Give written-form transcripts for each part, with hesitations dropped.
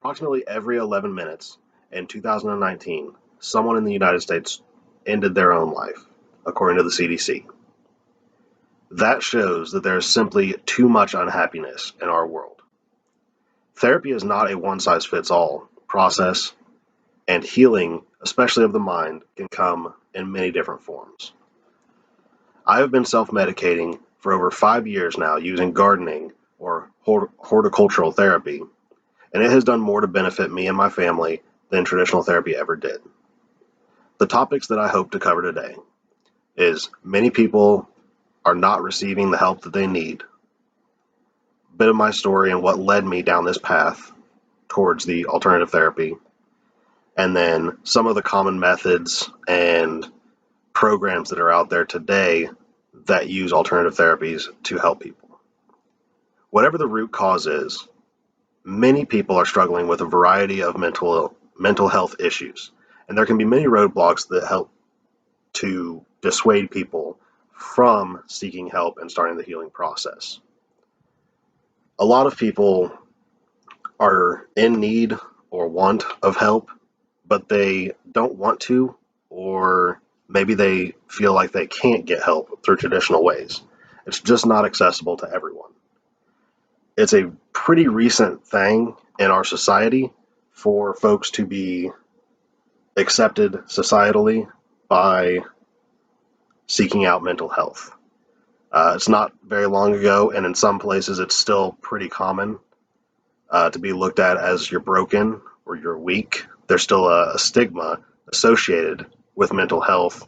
Approximately every 11 minutes in 2019, someone in the United States ended their own life, according to the CDC. That shows that there is simply too much unhappiness in our world. Therapy is not a one size fits all process, and healing, especially of the mind, can come in many different forms. I have been self medicating for over 5 years now using gardening or horticultural therapy, and it has done more to benefit me and my family than traditional therapy ever did. The topics that I hope to cover today is many people are not receiving the help that they need, a bit of my story and what led me down this path towards the alternative therapy, and then some of the common methods and programs that are out there today that use alternative therapies to help people. Whatever the root cause is, many people are struggling with a variety of mental health issues, and there can be many roadblocks that help to dissuade people from seeking help and starting the healing process. A lot of people are in need or want of help, but they don't want to, or maybe they feel like they can't get help through traditional ways. It's just not accessible to everyone. It's a pretty recent thing in our society for folks to be accepted societally by seeking out mental health. It's not very long ago, and in some places, it's still pretty common to be looked at as you're broken or you're weak. There's still a stigma associated with mental health.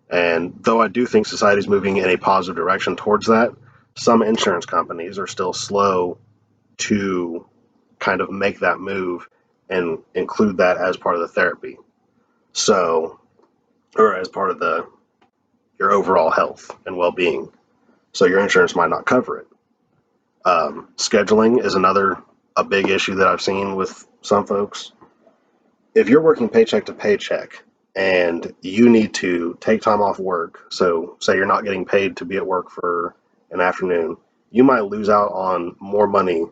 And though I do think society is moving in a positive direction towards that, some insurance companies are still slow to kind of make that move and include that as part of the therapy. So, or as part of your overall health and well-being. So your insurance might not cover it. Scheduling is a big issue that I've seen with some folks. If you're working paycheck to paycheck and you need to take time off work, so say you're not getting paid to be at work for an afternoon, you might lose out on more money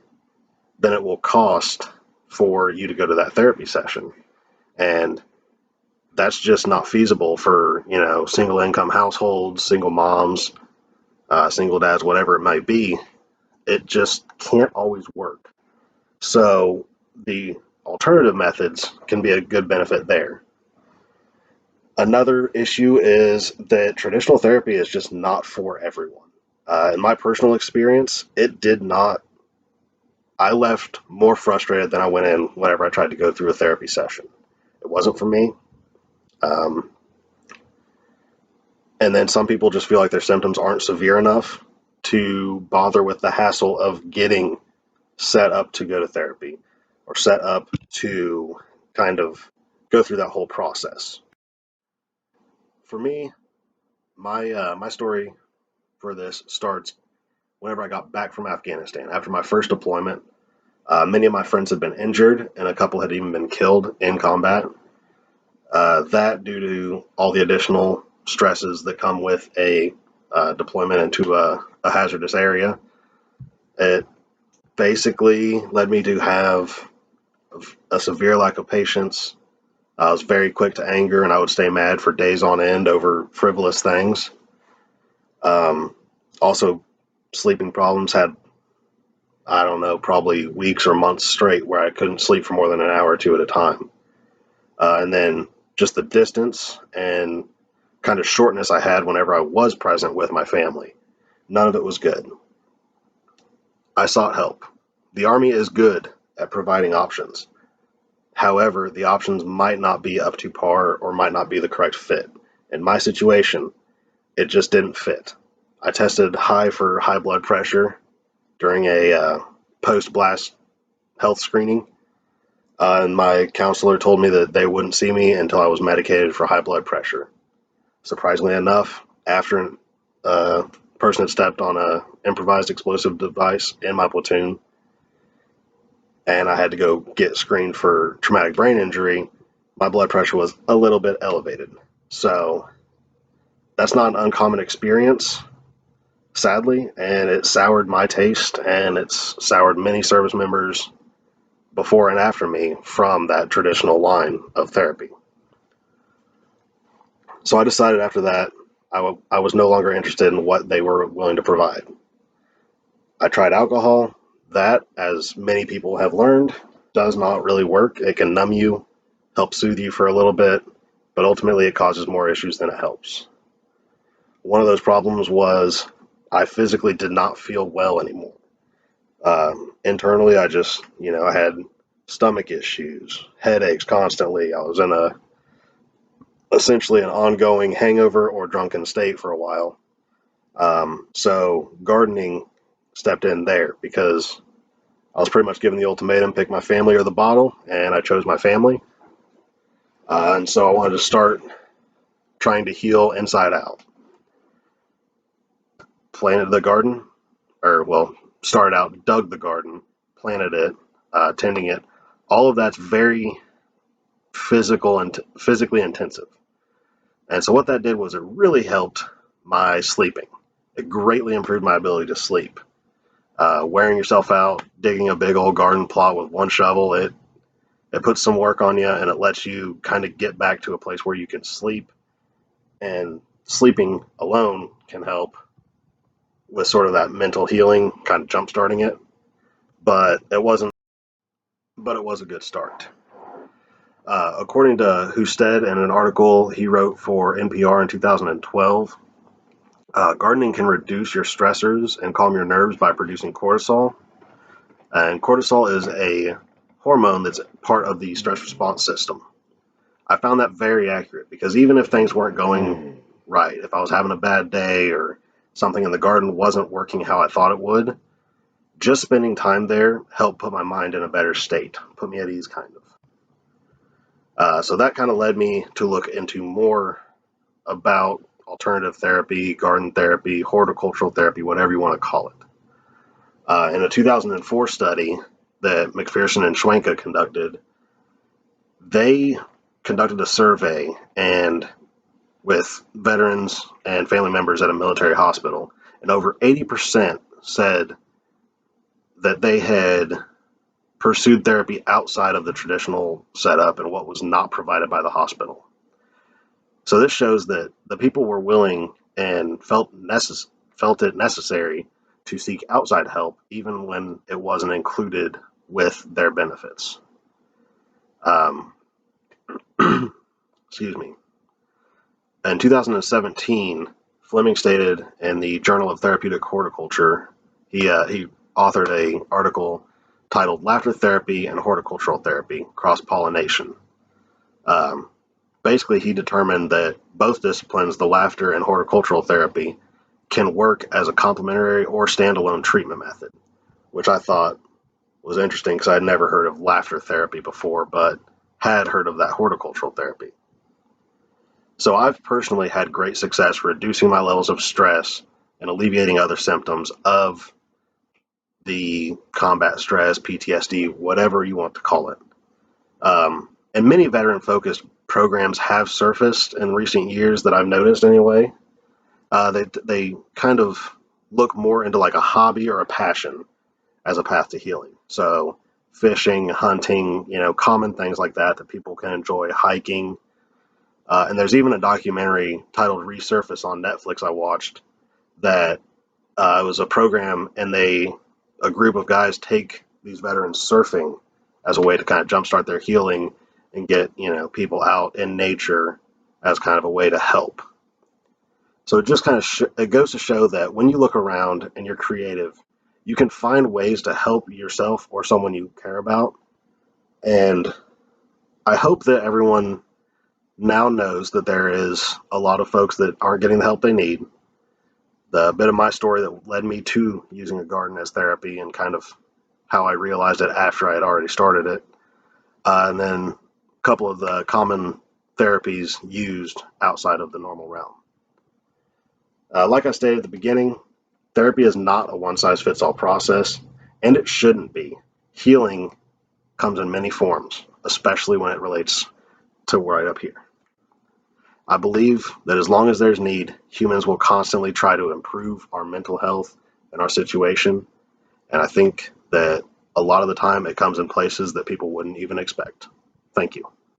than it will cost for you to go to that therapy session. And that's just not feasible for, single income households, single moms, single dads, whatever it might be. It just can't always work. So the alternative methods can be a good benefit there. Another issue is that traditional therapy is just not for everyone. In my personal experience, it did not. I left more frustrated than I went in whenever I tried to go through a therapy session. It wasn't for me. Um, and then some people just feel like their symptoms aren't severe enough to bother with the hassle of getting set up to go to therapy or set up to kind of go through that whole process. For me, my story for this starts whenever I got back from Afghanistan. After my first deployment, many of my friends had been injured, and a couple had even been killed in combat. That due to all the additional stresses that come with a deployment into a hazardous area. It basically led me to have a severe lack of patience. I was very quick to anger, and I would stay mad for days on end over frivolous things. Um, Also, sleeping problems had, I don't know, probably weeks or months straight where I couldn't sleep for more than an hour or two at a time. And then just the distance and kind of shortness I had whenever I was present with my family. None of it was good. I sought help. The Army is good at providing options. However, the options might not be up to par or might not be the correct fit. In my situation, it just didn't fit. I tested high for high blood pressure during a post blast health screening, and my counselor told me that they wouldn't see me until I was medicated for high blood pressure. Surprisingly enough, after a person had stepped on a improvised explosive device in my platoon, and I had to go get screened for traumatic brain injury, my blood pressure was a little bit elevated. So that's not an uncommon experience, sadly, and it soured my taste, and it's soured many service members before and after me from that traditional line of therapy. So I decided after that I was no longer interested in what they were willing to provide. I tried alcohol. That, as many people have learned, does not really work. It can numb you, help soothe you for a little bit, but ultimately it causes more issues than it helps. One of those problems was I physically did not feel well anymore. Internally, I had stomach issues, headaches constantly. I was in essentially an ongoing hangover or drunken state for a while. So gardening stepped in there because I was pretty much given the ultimatum: pick my family or the bottle, and I chose my family. And so I wanted to start trying to heal inside out. Planted the garden, or well, started out, dug the garden, planted it, tending it. All of that's very physical and physically intensive. And so what that did was it really helped my sleeping. It greatly improved my ability to sleep. Wearing yourself out, digging a big old garden plot with one shovel, it puts some work on you, and it lets you kind of get back to a place where you can sleep. And sleeping alone can help with sort of that mental healing, kind of jump starting it. But it wasn't. But it was a good start. According to Husted, in an article he wrote for NPR in 2012, gardening can reduce your stressors and calm your nerves by producing cortisol. And cortisol is a hormone that's part of the stress response system. I found that very accurate because even if things weren't going right, if I was having a bad day or something in the garden wasn't working how I thought it would, just spending time there helped put my mind in a better state, put me at ease, kind of. So that kind of led me to look into more about alternative therapy, garden therapy, horticultural therapy, whatever you want to call it. In a 2004 study that McPherson and Schwenka conducted, they conducted a survey and with veterans and family members at a military hospital, and over 80% said that they had pursued therapy outside of the traditional setup and what was not provided by the hospital. So this shows that the people were willing and felt it necessary to seek outside help, even when it wasn't included with their benefits. Excuse me. In 2017, Fleming stated in the Journal of Therapeutic Horticulture, he authored an article titled "Laughter Therapy and Horticultural Therapy: Cross-Pollination." Basically, he determined that both disciplines, the laughter and horticultural therapy, can work as a complementary or standalone treatment method, which I thought was interesting because I'd never heard of laughter therapy before, but had heard of that horticultural therapy. So I've personally had great success reducing my levels of stress and alleviating other symptoms of the combat stress, PTSD, whatever you want to call it. And many veteran-focused programs have surfaced in recent years that I've noticed anyway. They kind of look more into like a hobby or a passion as a path to healing. So fishing, hunting, common things like that people can enjoy, hiking. And there's even a documentary titled Resurface on Netflix I watched that it was a program, and a group of guys take these veterans surfing as a way to kind of jumpstart their healing and get, people out in nature as kind of a way to help. So it just kind of it goes to show that when you look around and you're creative, you can find ways to help yourself or someone you care about. And I hope that everyone now knows that there is a lot of folks that aren't getting the help they need. The bit of my story that led me to using a garden as therapy and kind of how I realized it after I had already started it. And then a couple of the common therapies used outside of the normal realm. Like I stated at the beginning, therapy is not a one-size-fits-all process, and it shouldn't be. Healing comes in many forms, especially when it relates to right up here. I believe that as long as there's need, humans will constantly try to improve our mental health and our situation. And I think that a lot of the time it comes in places that people wouldn't even expect. Thank you.